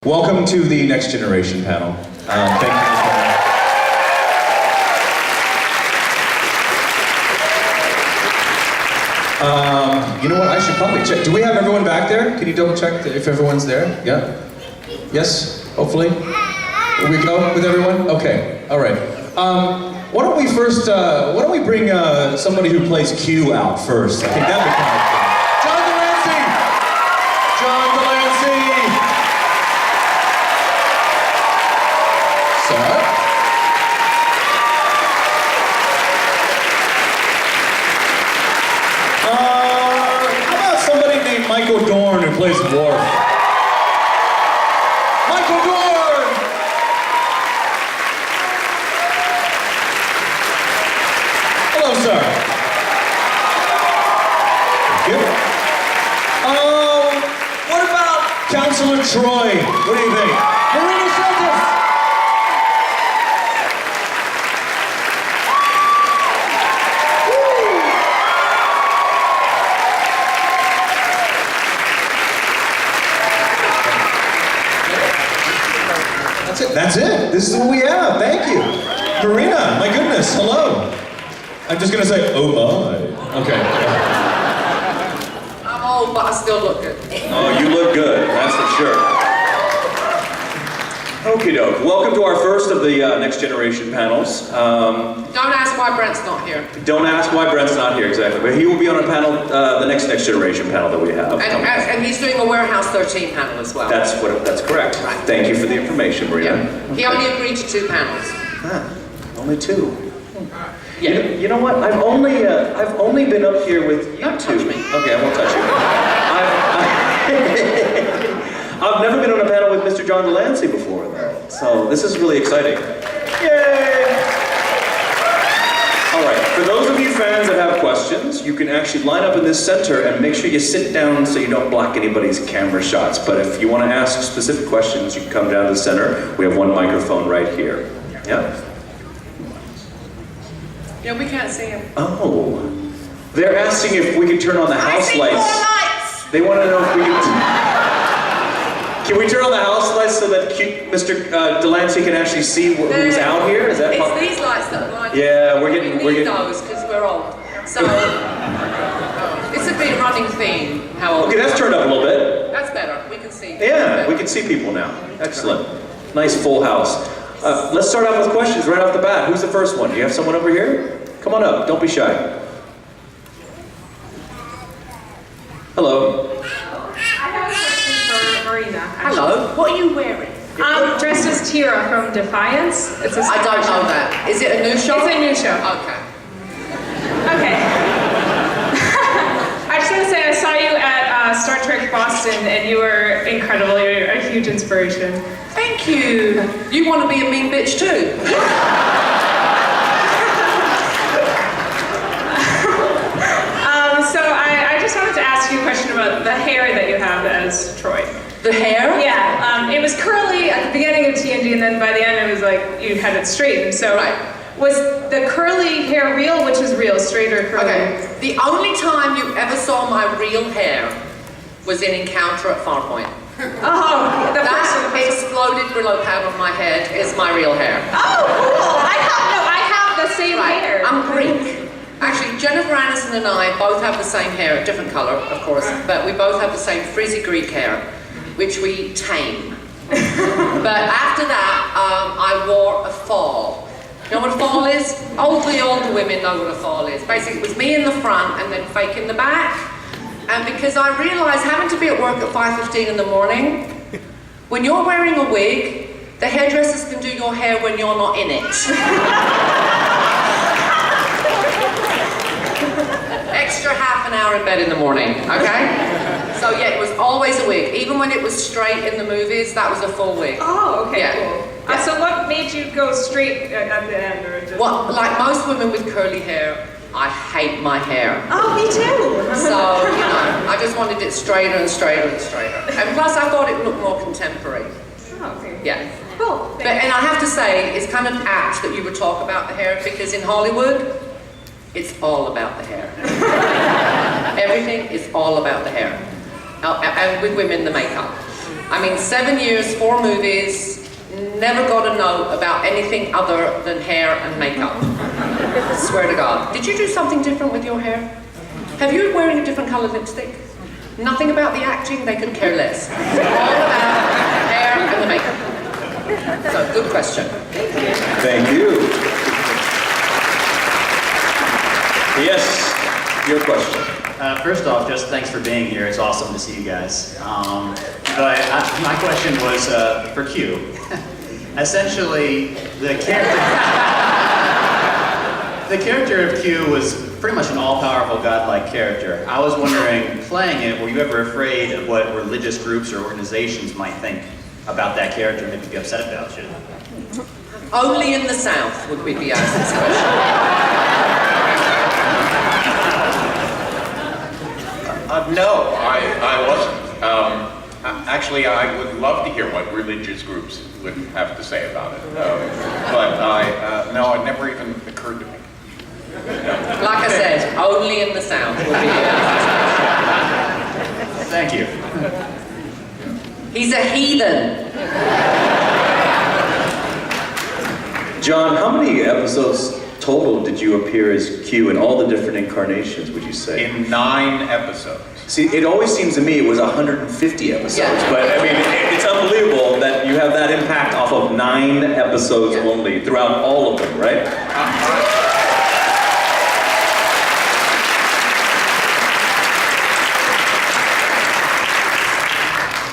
Welcome to the Next Generation panel. Thank you. You know what, I should probably check. Do we have everyone back there? Can you double check if everyone's there? Yeah? Yes? Hopefully? Here we go with everyone? Okay, all right. Why don't we first, why don't we bring somebody who plays Q out first? I think that'd be kind of fun. John Delancey! John Delancey! Sir? How about somebody named Michael Dorn who plays Worf? Michael Dorn! Hello, sir. Thank you. What about Counselor Troy? What do you think? Marina Sheltis! That's it. This is what we have. Thank you. Marina, my goodness, hello. I'm just going to say, oh my. Okay. I'm old, but I still look good. Oh, you look good. That's for sure. Okie doke. Welcome to our first of the Next Generation panels. Don't ask why Brent's not here. Don't ask why Brent's not here, exactly. But he will be on a panel, the next Generation panel that we have. And he's doing a Warehouse 13 panel as well. That's correct. Right. Thank you for the information, Maria. Yeah. He only agreed to 2 panels. Only 2. Yeah. You know what? I've only been up here with you Don't two. touch me. Okay, I won't touch you. I've never been on a panel with Mr. John Delancey before, though. So this is really exciting. Yay! All right, for those of you fans that have questions, you can actually line up in this center and make sure you sit down so you don't block anybody's camera shots. But if you want to ask specific questions, you can come down to the center. We have one microphone right here. Yeah? Yeah, we can't see him. Oh. They're asking if we can turn on the house I see lights. 4 lights! They want to know if we can we turn on the house lights so that Mr. Delancey can actually see who's out here? Is that possible? It's these lights that blind. Yeah, we're We getting need those because we're old. So it's a bit running theme. How old? Okay, that's turned up a little bit. That's better. We can see. Yeah, we can see people now. Excellent. Nice full house. Let's start off with questions right off the bat. Who's the first one? Do you have someone over here? Come on up. Don't be shy. I Hello. have a question for Marina. Actually. Hello. What are you wearing? I'm dressed as Tira from Defiance. It's a I don't know that. Is it a new show? It's a new show. Okay. Okay. I just want to say I saw you at Star Trek Boston and you were incredible. You're a huge inspiration. Thank you. You want to be a mean bitch too? So I just wanted to ask you a question about the hair that you have as Troy. The hair? Yeah, it was curly at the beginning of TNG, and then by the end it was like you had it straightened. So was the curly hair real? Which is real, straight or curly? Okay. The only time you ever saw my real hair was in Encounter at Farpoint. Oh, the That first one. exploded Brillo pad on my head is my real hair. Oh, cool! I have the same hair. I'm Greek. Actually, Jennifer Aniston and I both have the same hair, a different color, of course, but we both have the same frizzy Greek hair, which we tame. But after that, I wore a fall. You know what a fall is? Only older women know what a fall is. Basically, it was me in the front and then fake in the back. And because I realized having to be at work at 5:15 in the morning, when you're wearing a wig, the hairdressers can do your hair when you're not in it. Extra half an hour in bed in the morning, okay? So yeah, it was always a wig. Even when it was straight in the movies, that was a full wig. Oh, okay, Yeah. cool. Yeah. So what made you go straight at the end, or just? Well, like most women with curly hair, I hate my hair. Oh, me too. So, you know, I just wanted it straighter and straighter and straighter. And plus I thought it looked more contemporary. Oh, okay. Yeah. Cool. And I have to say, it's kind of apt that you would talk about the hair, because in Hollywood, it's all about the hair. Everything is all about the hair. And with women, the makeup. I mean, 7 years, 4 movies, never got a note about anything other than hair and makeup. I swear to God. Did you do something different with your hair? Have you been wearing a different colored lipstick? Nothing about the acting, they could care less. It's all about hair and the makeup. So, good question. Thank you. Yes, your question. First off, just thanks for being here. It's awesome to see you guys. My question was for Q. Essentially, the character of Q was pretty much an all-powerful, godlike character. I was wondering, playing it, were you ever afraid of what religious groups or organizations might think about that character and maybe be upset about you? Only in the South would we be asked this question. No, I wasn't. Actually, I would love to hear what religious groups would have to say about it. No, it never even occurred to me. Like I said, only in the South would be asked this question. Thank you. He's a heathen. John, how many episodes total did you appear as Q in all the different incarnations, would you say? In 9 episodes. See, it always seems to me it was 150 episodes, Yeah. but I mean, it's unbelievable that you have that impact off of 9 episodes only throughout all of them, right?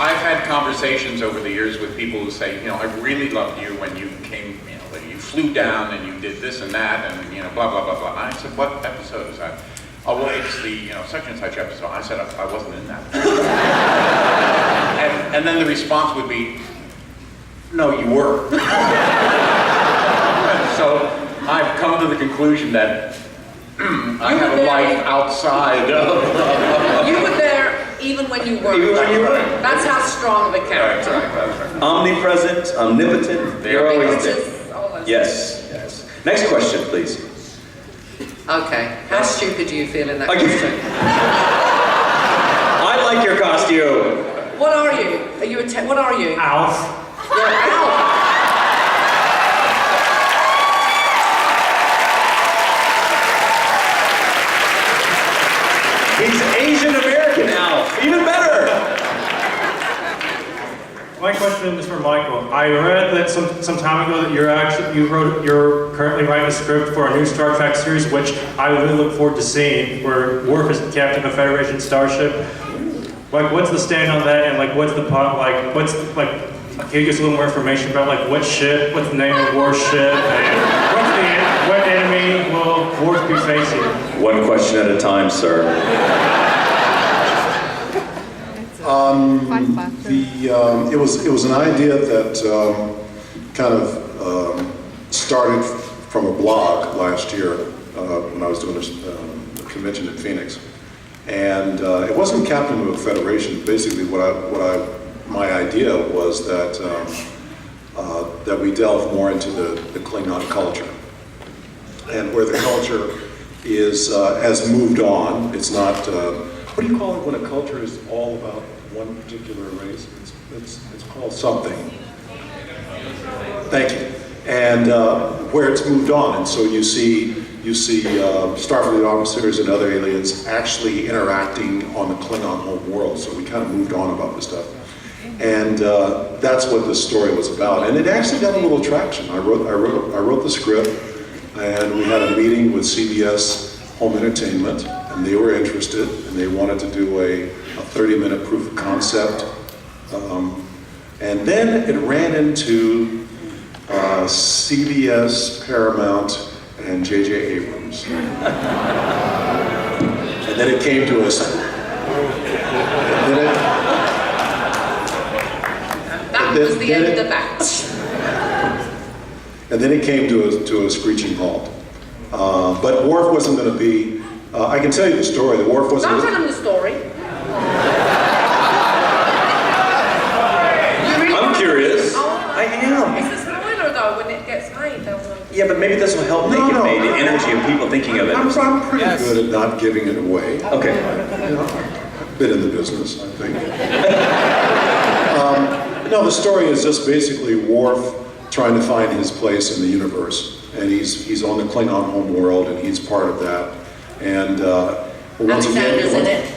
I've had conversations over the years with people who say, I really loved you when you came, when you flew down and you did this and that and, blah, blah, blah, blah. And I said, what episode is that? Oh, well, it's the, such and such episode. I said, I wasn't in that. and then the response would be, no, you were. So I've come to the conclusion that I have a life outside of... You were there even when you weren't. Even when you weren't. That's how strong of a character. Right. Omnipresent, omnipotent, you're always there. Bitches, all those Yes, yes. Next question, please. things. Okay. How stupid do you feel in that Okay. question? I like your costume. What are you? Are you what are you? Alf. You're Alf. He's Asian American Alf. Even better. My question is for Michael. I read that some time ago that you're currently writing a script for a new Star Trek series, which I really look forward to seeing, where Worf is the captain of a Federation starship. Like, what's the stand on that, and what's the plot? Can you give us a little more information about what ship, what's the name of Worf's ship, and what enemy will Worf be facing? One question at a time, sir. It was an idea that started from a blog last year when I was doing a convention in Phoenix, and it wasn't captain of a federation. Basically, my idea was that that we delve more into the Klingon culture and where the culture has moved on. It's not. What do you call it when a culture is all about one particular race? It's called something. Thank you. And where it's moved on, and so you see Starfleet officers and other aliens actually interacting on the Klingon home world. So we kind of moved on about this stuff, and that's what this story was about. And it actually got a little traction. I wrote the script, and we had a meeting with CBS Home Entertainment, and they were interested, and they wanted to do a 30-minute proof of concept. And then it ran into CBS, Paramount, and J.J. Abrams. And then it came to us. That was the end of that. And then it came to a screeching halt. But Worf wasn't going to be. I can tell you the story. The Worf wasn't. Don't tell him the story. I'm curious. Oh, I am. It's a spoiler though when it gets made. Yeah, but maybe this will help make it made. The energy of people thinking of it. I'm pretty good at not giving it away. Okay. Been in the business, I think. No, the story is just basically Worf trying to find his place in the universe, and he's on the Klingon homeworld, and he's part of that. And once again, Alexander's in it.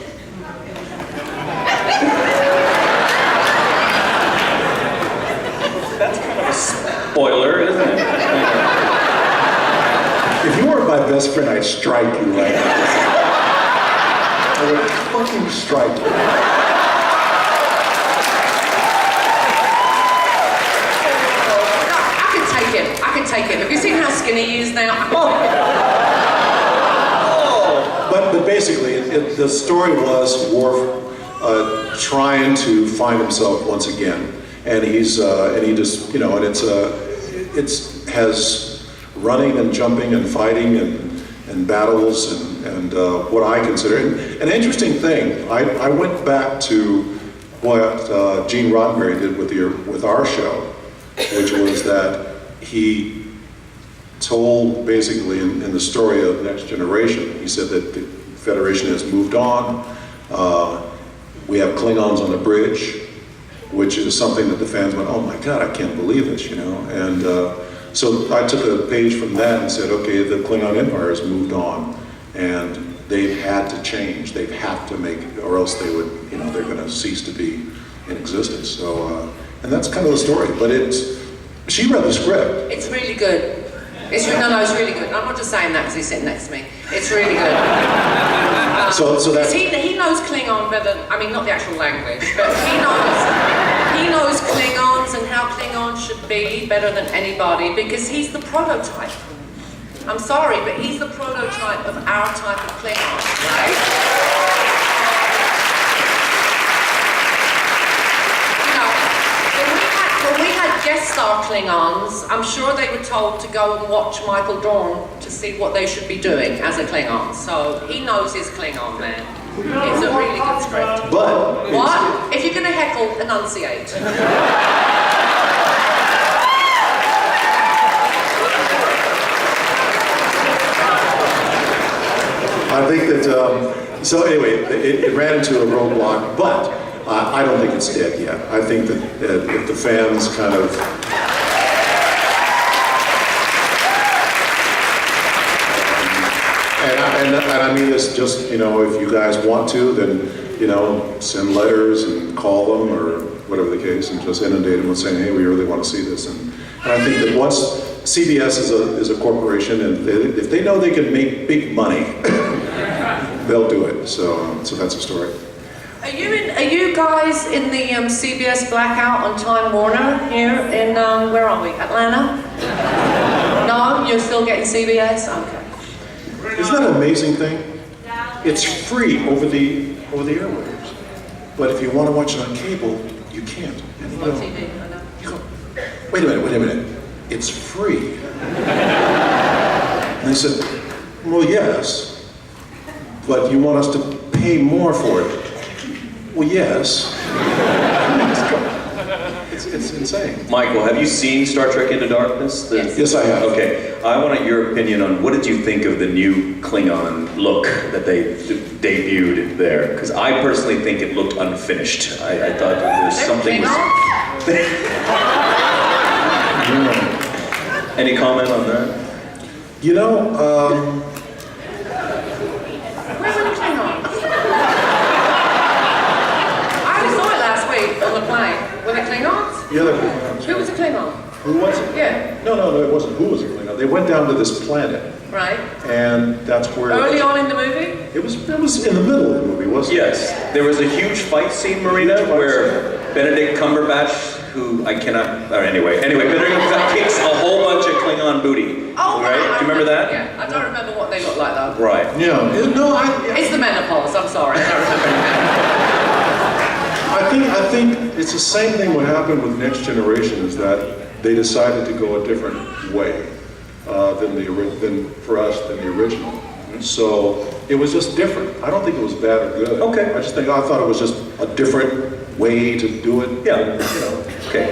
That's kind of a spoiler, isn't it? if you weren't my best friend, I'd strike you right now. I would fucking strike you. I can take him. Have you seen how skinny he is now? But basically, the story was Worf trying to find himself once again, and he just, you know, and it's has running and jumping and fighting and battles and what I consider an interesting thing. I went back to what Gene Roddenberry did with our show, which was that he told basically in the story of Next Generation, he said that the Federation has moved on. We have Klingons on the bridge, which is something that the fans went, oh my God, I can't believe this, you know? And so I took a page from that and said, okay, the Klingon Empire has moved on, and they've had to change. They've had to make, or else they would, you know, they're gonna cease to be in existence. So, and that's kind of the story, but she read the script. It's really good. It's really good. I'm not just saying that because he's sitting next to me. It's really good. So that he knows Klingon better. I mean, not the actual language, but he knows Klingons and how Klingons should be better than anybody because he's the prototype. I'm sorry, but he's the prototype of our type of Klingon, right? When we had guest star Klingons, I'm sure they were told to go and watch Michael Dorn to see what they should be doing as a Klingon. So he knows his Klingon, man. It's a really good script. But What? If you're going to heckle, enunciate. I think that, so anyway, it ran into a roadblock, but I don't think it's dead yet. I think that if the fans kind of... And I mean this just, you know, if you guys want to, then, you know, send letters and call them or whatever the case and just inundate them with saying, hey, we really want to see this. And I think that once CBS is a corporation, and if they know they can make big money, they'll do it. So that's the story. Are you guys in the CBS blackout on Time Warner here in where are we? Atlanta? No, you're still getting CBS. Okay. Isn't that an amazing thing? It's free over the airwaves, but if you want to watch it on cable, you can't. And you On go, TV, I know. you go, wait a minute. It's free. And they said, well, yes, but you want us to pay more for it. Well, yes. It's insane. Michael, have you seen Star Trek Into Darkness? Yes, I have. Okay, I want your opinion on what did you think of the new Klingon look that they debuted there? Because I personally think it looked unfinished. I thought there was something... Any comment on that? You know, Where's the Klingon? I saw it last week on the plane. Were they Klingons? the other Klingons. Who was a Klingon? Who was it? Yeah. No, it wasn't. Who was a Klingon? They went down to this planet, Right. and that's where... Early on in the movie? It was in the middle of the movie, wasn't it? Yes, there was a huge fight scene, Marina, where Benedict Cumberbatch, who I cannot... Anyway, Benedict Cumberbatch kicks a whole bunch of Klingon booty. Oh, right? Do you remember that? Yeah. I don't remember what they look like though. Right. Yeah. No, It's the menopause. I'm sorry. I don't remember. I think it's the same thing what happened with Next Generation is that they decided to go a different way than the original. So it was just different. I don't think it was bad or good. Okay. I thought it was just a different way to do it. Yeah. You know. Okay.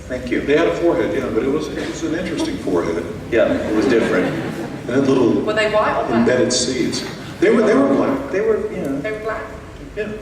Thank you. They had a forehead, yeah, but it was an interesting forehead. Yeah, it was different. And had little Were they white or black? embedded seeds. They were black. They were, They were black. yeah.